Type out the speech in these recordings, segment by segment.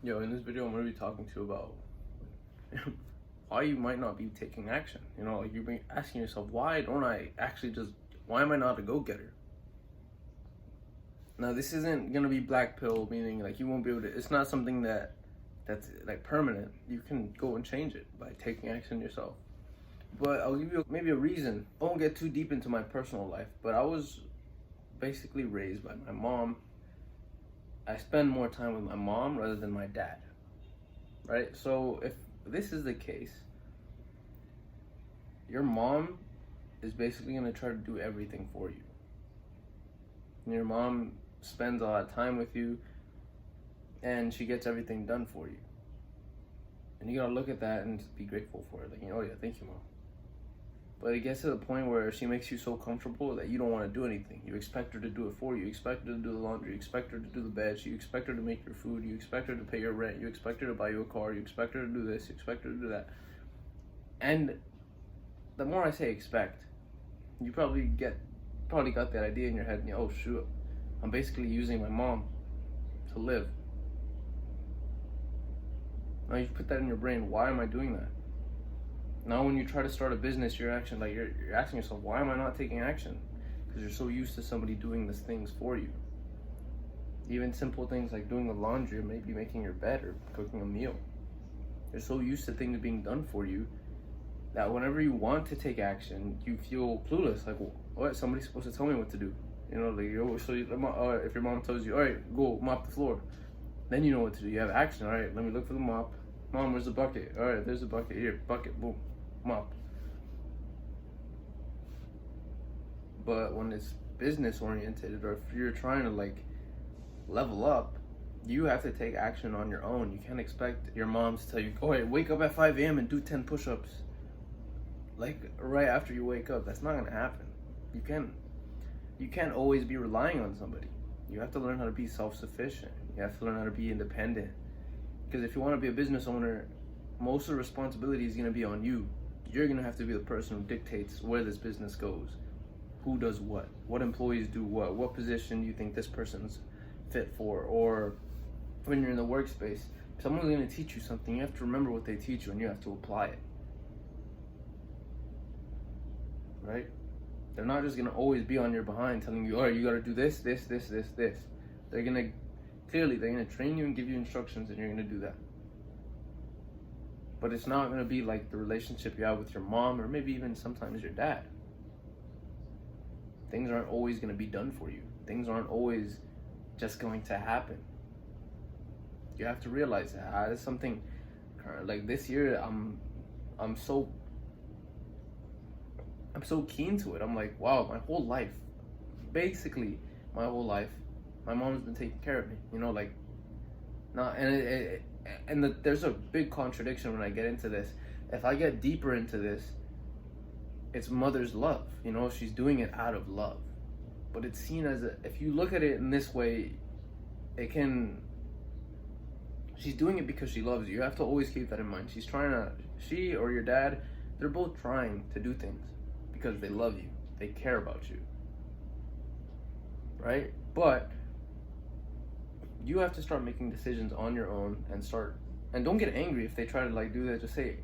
Yo, in this video, I'm gonna be talking to you about why you might not be taking action. Like you've been asking yourself, why am I not a go-getter? Now, this isn't gonna be black pill, meaning like you won't be able to. It's not something that's like permanent. You can go and change it by taking action yourself. But I'll give you maybe a reason. I won't get too deep into my personal life, but I was basically raised by my mom. I spend more time with my mom rather than my dad, right? So if this is the case, your mom is basically going to try to do everything for you. And your mom spends a lot of time with you and she gets everything done for you. And you got to look at that and be grateful for it. Like, oh yeah, thank you, mom. But it gets to the point where she makes you so comfortable that you don't want to do anything. You expect her to do it for you. You expect her to do the laundry. You expect her to do the bed. You expect her to make your food. You expect her to pay your rent. You expect her to buy you a car. You expect her to do this. You expect her to do that. And the more I say expect, you probably got that idea in your head. And oh shoot, I'm basically using my mom to live. Now you put that in your brain. Why am I doing that? Now, when you try to start a business, you're asking yourself, why am I not taking action? Because you're so used to somebody doing these things for you. Even simple things like doing the laundry or maybe making your bed or cooking a meal. You're so used to things being done for you that whenever you want to take action, you feel clueless. Like, what? Somebody's supposed to tell me what to do. If your mom tells you, all right, go mop the floor, then you know what to do. You have action. All right, let me look for the mop. Mom, where's the bucket? All right, there's a bucket. Here, bucket, boom, mop. But when it's business oriented, or if you're trying to like level up, you have to take action on your own. You can't expect your mom to tell you, "Oh, hey, wake up at 5 a.m. and do 10 push-ups." Like right after you wake up, that's not gonna happen. You can't always be relying on somebody. You have to learn how to be self-sufficient. You have to learn how to be independent. Because if you want to be a business owner, most of the responsibility is going to be on you. You're going to have to be the person who dictates where this business goes, who does what employees do what position you think this person's fit for, or when you're in the workspace, someone's going to teach you something. You have to remember what they teach you and you have to apply it. Right? They're not just going to always be on your behind telling you, all right, you got to do this. They're going to train you and give you instructions, and you're going to do that. But it's not going to be like the relationship you have with your mom or maybe even sometimes your dad. Things aren't always going to be done for you. Things aren't always just going to happen. You have to realize that. It's something like this year, I'm so keen to it. I'm like, wow, basically my whole life, my mom's been taking care of me, there's a big contradiction when I get into this. If I get deeper into this, it's mother's love, she's doing it out of love. But it's seen as if you look at it in this way, she's doing it because she loves you. You have to always keep that in mind. She or your dad, they're both trying to do things because they love you. They care about you. Right? But you have to start making decisions on your own and don't get angry if they try to like do that. Just say,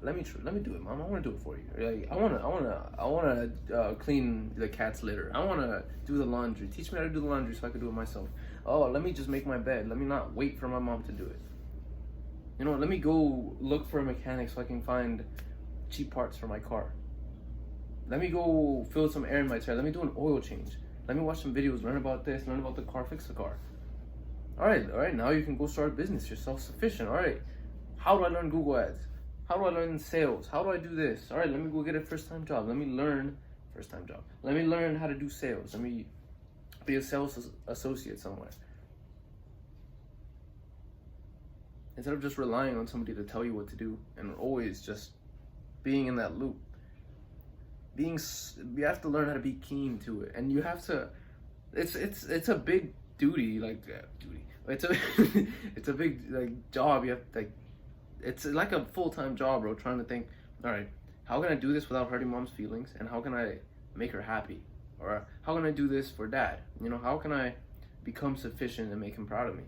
let me do it, mom. I want to do it for you. Like, I want to clean the cat's litter. I want to do the laundry. Teach me how to do the laundry so I can do it myself. Oh, let me just make my bed. Let me not wait for my mom to do it. Let me go look for a mechanic so I can find cheap parts for my car. Let me go fill some air in my tire. Let me do an oil change. Let me watch some videos, learn about this, learn about the car, fix the car. All right, now you can go start a business. You're self-sufficient. All right, how do I learn Google Ads? How do I learn sales? How do I do this? All right, let me go get a first-time job. Let me learn how to do sales. Let me be a sales associate somewhere. Instead of just relying on somebody to tell you what to do and always just being in that loop. You have to learn how to be keen to it, and you have to. It's a big duty, It's a big job. You have to it's like a full-time job, bro. Trying to think, all right, how can I do this without hurting mom's feelings, and how can I make her happy, or how can I do this for dad? How can I become sufficient and make him proud of me?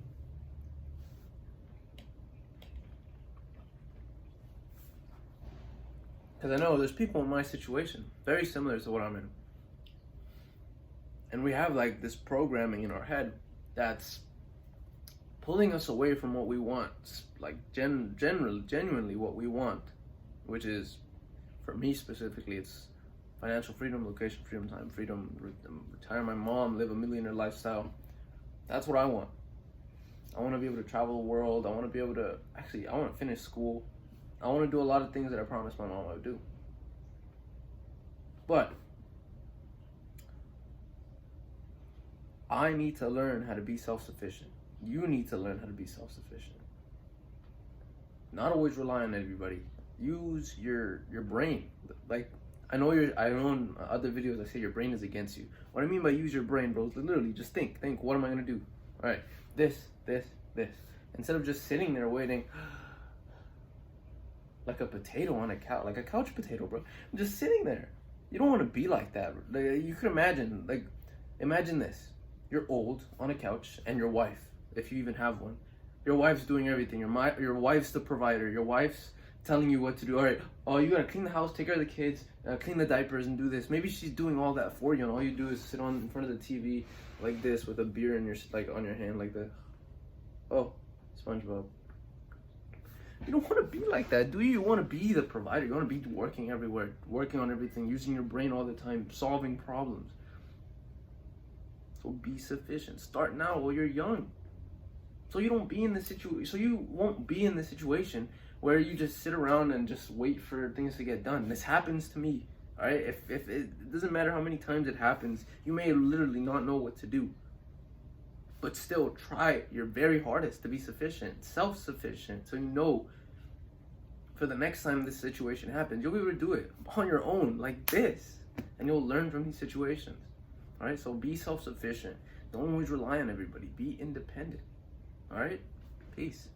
Because I know there's people in my situation very similar to what I'm in, and we have like this programming in our head that's pulling us away from what we want, like genuinely what we want, which is, for me specifically, it's financial freedom, location freedom, time freedom, retire my mom, live a millionaire lifestyle. That's what I want. I want to be able to travel the world. I want to be able to, I want to finish school. I want to do a lot of things that I promised my mom I would do. But I need to learn how to be self-sufficient. You need to learn how to be self-sufficient. Not always rely on everybody. Use your brain. Like, I know in other videos I say your brain is against you. What I mean by use your brain, bro, is literally just think, what am I gonna do? All right, this. Instead of just sitting there waiting like a potato on a couch, like a couch potato, bro. I'm just sitting there. You don't want to be like that. Like, you could imagine this. You're old on a couch, and your wife, if you even have one, your wife's doing everything. Your wife's the provider. Your wife's telling you what to do. All right, oh, you gotta clean the house, take care of the kids, clean the diapers, and do this. Maybe she's doing all that for you, and all you do is sit in front of the TV like this with a beer in your on your hand like this. Oh, SpongeBob. You don't want to be like that, do you? You want to be the provider. You want to be working everywhere, working on everything, using your brain all the time, solving problems. So be sufficient. Start now while you're young. So you don't be in the situation. So you won't be in the situation where you just sit around and just wait for things to get done. This happens to me. All right. If it doesn't matter how many times it happens, you may literally not know what to do. But still, try your very hardest to be sufficient, self-sufficient, so you know for the next time this situation happens, you'll be able to do it on your own, like this, and you'll learn from these situations. All right, so be self-sufficient. Don't always rely on everybody. Be independent. All right, peace.